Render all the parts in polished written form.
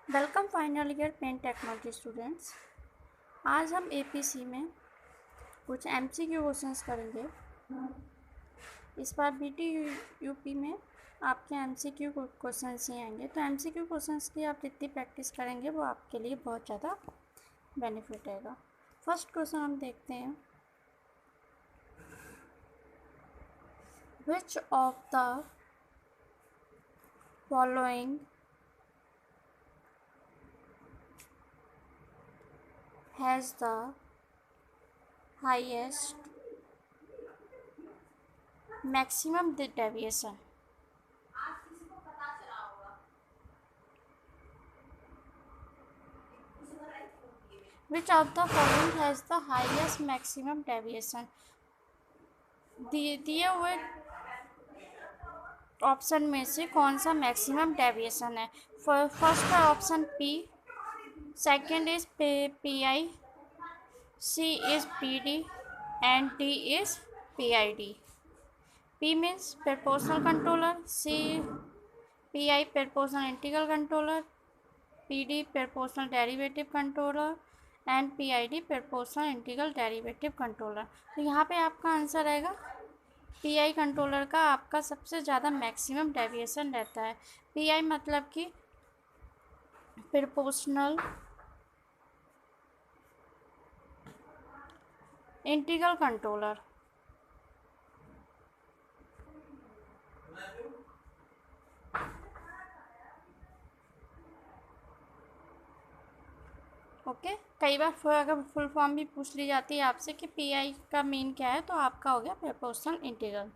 Welcome final year pen technology students. आज हम APC में कुछ एमसीक्यू क्वेश्चंस करेंगे। इस बार बीटी यूपी में आपके एमसीक्यू क्वेश्चंस ही आएंगे, तो एमसीक्यू क्वेश्चंस की आप जितनी प्रैक्टिस करेंगे वो आपके लिए बहुत ज़्यादा बेनिफिट रहेगा। फर्स्ट क्वेश्चन हम देखते हैं, which of the following has the highest maximum deviation? Which of the following has the highest maximum deviation? दिए हुए ऑप्शन में से कौन सा मैक्सिमम डेविएशन है? फर्स्ट है option P, second is P I, C is P D and D is P I D. P means proportional controller, PI proportional integral controller, PD proportional derivative controller and PID proportional integral derivative controller। तो यहाँ पे आपका answer रहेगा PI controller का आपका सबसे ज़्यादा maximum deviation रहता है। PI मतलब कि प्रोपोर्शनल इंटीग्रल कंट्रोलर। ओके, कई बार अगर फुल फॉर्म भी पूछ ली जाती है आपसे कि पीआई का मीन क्या है, तो आपका हो गया प्रोपोर्शनल इंटीग्रल।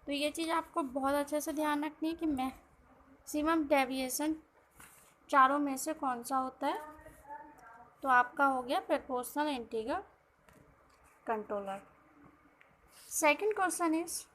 तो ये चीज़ आपको बहुत अच्छे से ध्यान रखनी है कि मैक्सिमम डेविएशन चारों में से कौन सा होता है, तो आपका हो गया proportional integral controller. Second question is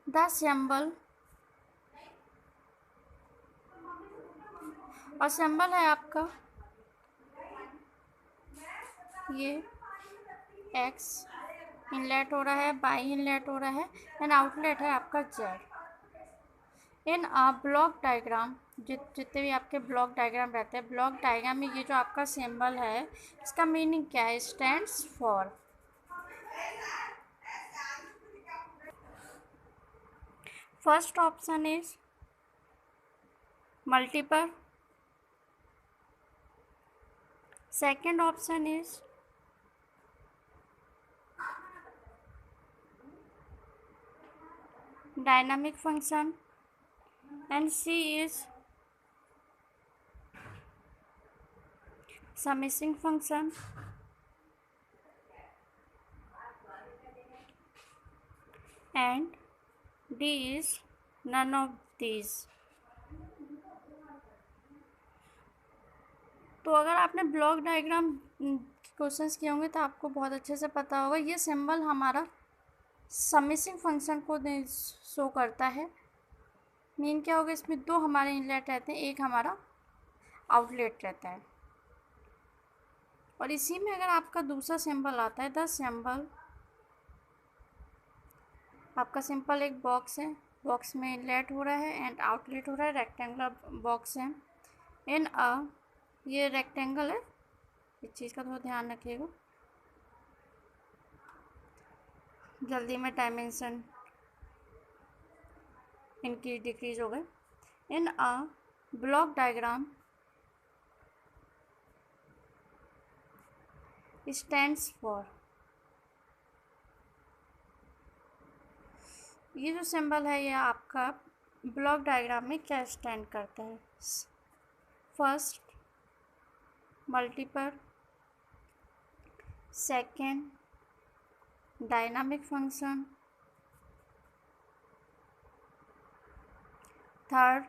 the symbol, और सिंबल है आपका ये एक्स इनलेट हो रहा है, बाई इनलेट हो रहा है एंड आउटलेट है आपका जेड। इन ब्लॉक डायग्राम, जितने भी आपके ब्लॉक डायग्राम रहते हैं, ब्लॉक डायग्राम में ये जो आपका सिंबल है इसका मीनिंग क्या है? Stands for. First option is multiple, second option is dynamic function and C is summation function and D is none of these। तो अगर आपने ब्लॉक डायग्राम क्वेश्चंस किए होंगे तो आपको बहुत अच्छे से पता होगा ये सिंबल हमारा समिशिंग फंक्शन को शो करता है। मीन क्या होगा, इसमें दो हमारे इनलेट रहते हैं, एक हमारा आउटलेट रहता है। और इसी में अगर आपका दूसरा सिंबल आता है, द सिंबल, आपका सिंपल एक बॉक्स है, बॉक्स में इनलेट हो रहा है एंड आउटलेट हो रहा है, रेक्टेंगुलर बॉक्स है। इन ये रेक्टेंगल है, इस चीज़ का थोड़ा ध्यान रखिएगा, जल्दी में डायमेंशन इनकी डिक्रीज हो गए। इन ब्लॉक डायग्राम स्टैंड्स फॉर, ये जो सिंबल है ये आपका ब्लॉक डायग्राम में क्या स्टैंड करता है? First multiple, second dynamic function, third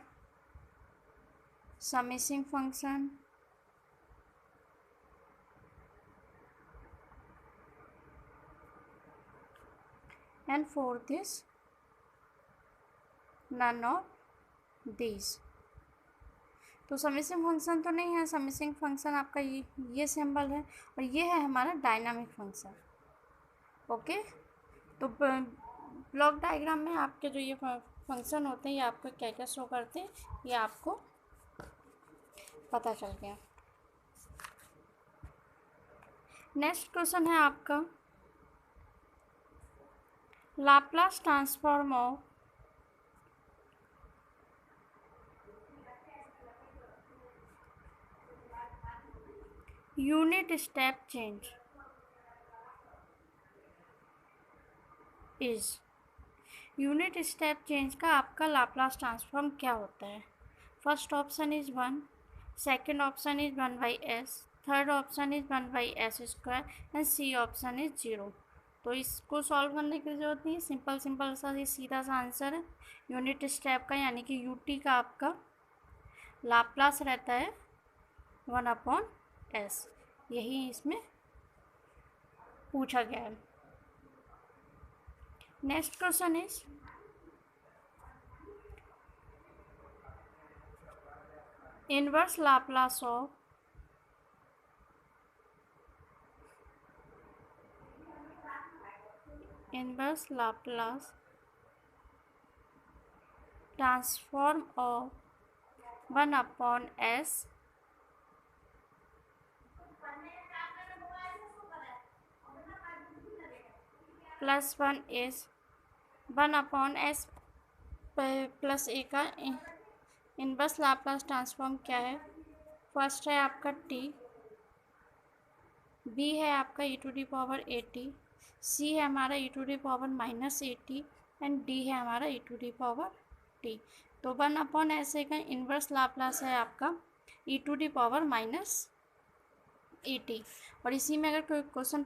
squashing function and fourth is none of these. तो समिशिंग फंक्शन तो नहीं है, समिशिंग फंक्शन आपका ये सिंबल है और ये है हमारा डायनामिक फंक्शन। ओके, तो ब्लॉक डायग्राम में आपके जो ये फंक्शन होते हैं ये आपको क्या क्या शो करते हैं ये आपको पता चल गया। नेक्स्ट क्वेश्चन है आपका Laplace transform of unit step change is. Unit step change का आपका लाप्लास ट्रांसफॉर्म क्या होता है? First option is 1, second option is 1/s, third option is 1/s², and C option is 0। तो इसको सॉल्व करने की जरूरत नहीं है, सिंपल सा ये सीधा सा आंसर है। यूनिट स्टेप का यानी कि यूटी का आपका लाप्लास रहता है 1/s, यही इसमें पूछा गया है। Next question is inverse Laplace of inverse Laplace transform of 1/s plus 1 is 1/s plus A का इनवर्स लाप्लास ट्रांसफॉर्म क्या है? फर्स्ट है आपका t, बी है आपका e⁻at, सी है हमारा e⁻−at, एंड डी है हमारा e⁻t। तो 1/s का इनवर्स लाप्लास है आपका e⁻−at। और इसी में अगर कोई क्वेश्चन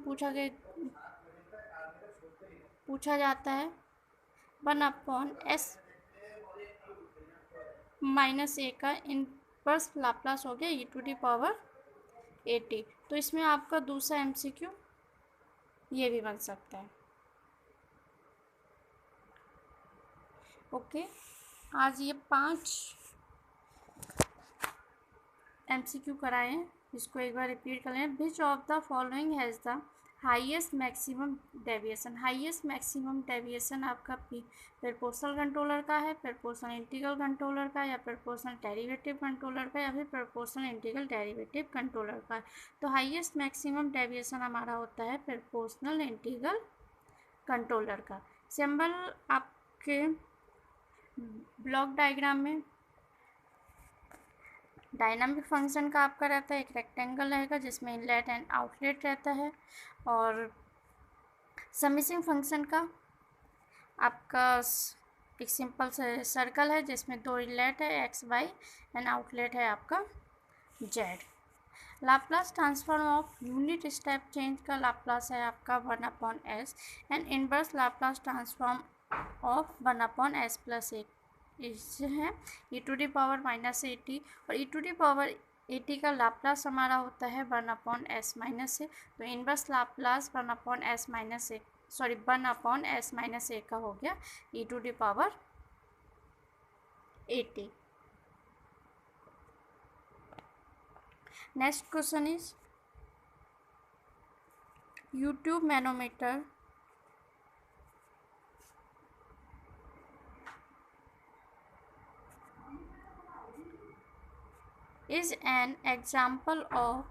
पूछा जाता है 1/s माइनस ए का इनवर्स लाप्लास हो गया e⁻at, तो इसमें आपका दूसरा MCQ ये भी बन सकता है। ओके, आज ये 5 MCQ कराए हैं, इसको एक बार रिपीट कर लें। Which of the following has the highest maximum deviation? Highest maximum deviation आपका प्रोपोर्शनल कंट्रोलर का है, प्रोपोर्शनल इंटीग्रल कंट्रोलर का, या प्रोपोर्शनल डेरिवेटिव कंट्रोलर का, या फिर प्रोपोर्शनल इंटीग्रल डेरिवेटिव कंट्रोलर का। तो हाईएस्ट मैक्सिमम डेविएशन हमारा होता है प्रोपोर्शनल इंटीग्रल कंट्रोलर का। सिंबल आपके ब्लॉक डायग्राम में डायनामिक फंक्शन का आपका रहता है, एक रेक्टेंगल रहेगा जिसमें इनलेट एंड आउटलेट रहता है, और समिशिंग फंक्शन का आपका एक सिंपल सर्कल है जिसमें 2 इनलेट है x y एंड आउटलेट है आपका z। Laplace transform of unit step change का लाप्लास है आपका 1/s, and inverse Laplace transform of 1/s plus एक है e⁻−at, और e⁻at का लाप्लास हमारा होता है 1/s से। तो इनवर्स लाप्लास 1/s a का हो गया e⁻at। Next question is U tube manometer is an example of.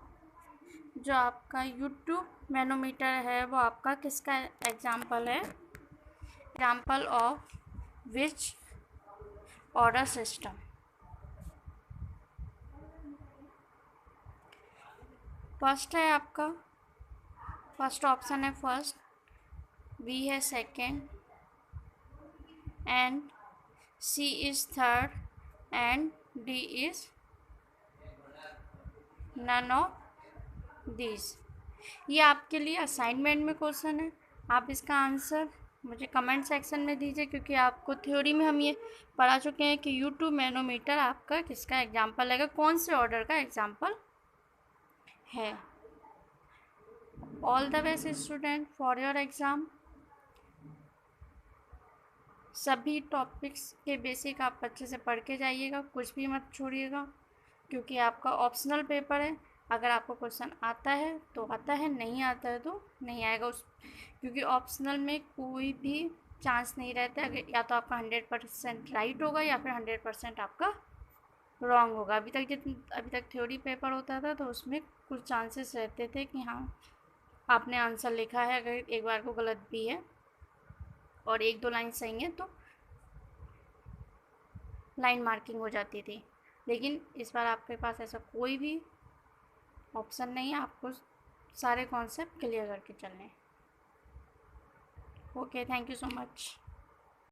जो आपका यूट्यूब मैनोमीटर है वो आपका किसका एग्जाम्पल है? Example of which order system? First है आपका, फर्स्ट ऑप्शन है फर्स्ट, बी है second, and C is third, and D is none of this. ये आपके लिए असाइनमेंट में क्वेश्चन है, आप इसका आंसर मुझे कमेंट सेक्शन में दीजिए, क्योंकि आपको थ्योरी में हम ये पढ़ा चुके हैं कि यूट्यूब मैनोमीटर आपका किसका एग्जाम्पल है, कौन से ऑर्डर का एग्जाम्पल है। All the best student for your exam. सभी टॉपिक्स के बेसिक आप अच्छे से पढ़ के जाइएगा, कुछ भी मत छोड़िएगा, क्योंकि आपका ऑप्शनल पेपर है। अगर आपको क्वेश्चन आता है तो आता है, नहीं आता है तो नहीं आएगा क्योंकि ऑप्शनल में कोई भी चांस नहीं रहता, अगर या तो आपका 100% राइट होगा या फिर 100% आपका रॉन्ग होगा। अभी तक थ्योरी पेपर होता था तो उसमें कुछ चांसेस रहते थे कि हाँ आपने आंसर लिखा है, अगर एक बार को गलत भी है और एक दो लाइन सही है तो लाइन मार्किंग हो जाती थी। लेकिन इस बार आपके पास ऐसा कोई भी ऑप्शन नहीं है, आपको सारे कॉन्सेप्ट क्लियर करके चलने हैं। Okay, thank you so much.